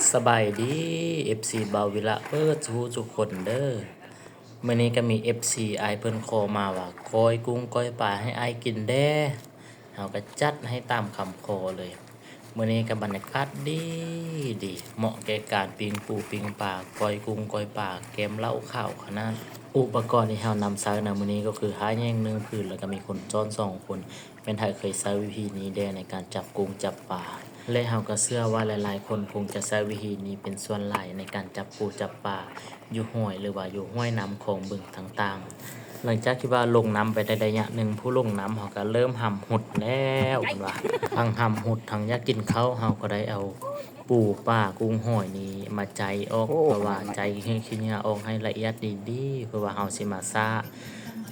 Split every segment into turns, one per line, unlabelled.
สบายดี FC บาวิละเปิดสู่ทุกคนเด้อมื้อนี้ก็มี FC อายเพิ่นขอมาว่าก้อยกุ้งก้อยปลาให้อายกินแด้เฮาก็จัดให้ตามคำขอเลยมื้อนี้ก็บรรยากาศดีดีเหมาะแก่การปิ้งปูปิ้งปลาก้อยกุ้งก้อยปลาแกมเหล้าข้าวขนาดอุปกรณ์ที่เฮานำใช้ในมื้อนี้ก็คือหาแยง1ผืนแล้วก็มีคนซ้อน2คนแม่นไทยเคยใช้วิธีนี้แด้ในการจับกุ้งจับปลา และเฮาก็เชื่อว่าหลายๆคนคงจะใช้วิธีนี้เป็นส่วนหลายในการจับปูจับปลาอยู่ห้วยหรือว่าอยู่ห้วยน้ำของบึงต่างๆหลังจากที่ว่าลงน้ำไปได้ระยะหนึ่งผู้ลงน้ำเขาก็เริ่มหำหุดแล้วเพิ่นว่าทั้งหำหุดทั้งอยากกินข้าวเฮาก็ได้เอาปูปลากุ้งหอยนี้มาใจออกเพราะว่าใจให้ขี้เหงื่อออกให้ละเอียดดีๆเพราะว่าเฮาสิมาซ่า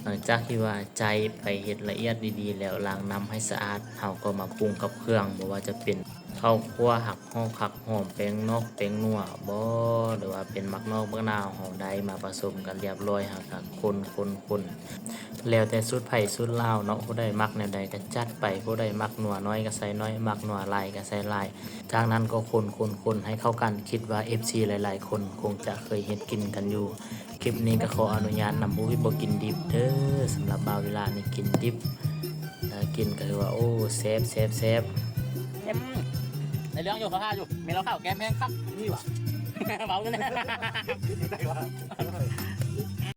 หลังจากที่ว่าใจไปเฮ็ดละเอียดดีๆแล้วล้างน้ำให้สะอาดเฮาก็มาปรุงกับเครื่องบ่ว่าจะเป็นข้าวคั่วหักหอมผักหอมแป้งนอกแป้งนัวบ่หรือว่าเป็นมักนอกมะนาวเฮาได้มาผสมกันเรียบร้อยเฮาก็คนแล้วแต่สูตรไผสูตรลาวเนาะผู้ใดมักแนวใดก็จัดไปผู้ใดมักนัวน้อยก็ใส่น้อยมักนัวหลายก็ใส่หลายจากนั้นก็คนให้เข้ากันคิดว่า FC หลายๆคนคงจะเคยเฮ็ดกินกันอยู่ คลิปนี้ก็ขออนุญาตนำผู้ที่บ่กินดิบเด้อสำหรับบาวเวลานี่กินดิบกินก็คือว่าโอ้แซ่บ
ในเรื่องอยู่เขาท่าอยู่มีเราข้าวแกมแห้งครับนี่หว่าเบากันนะ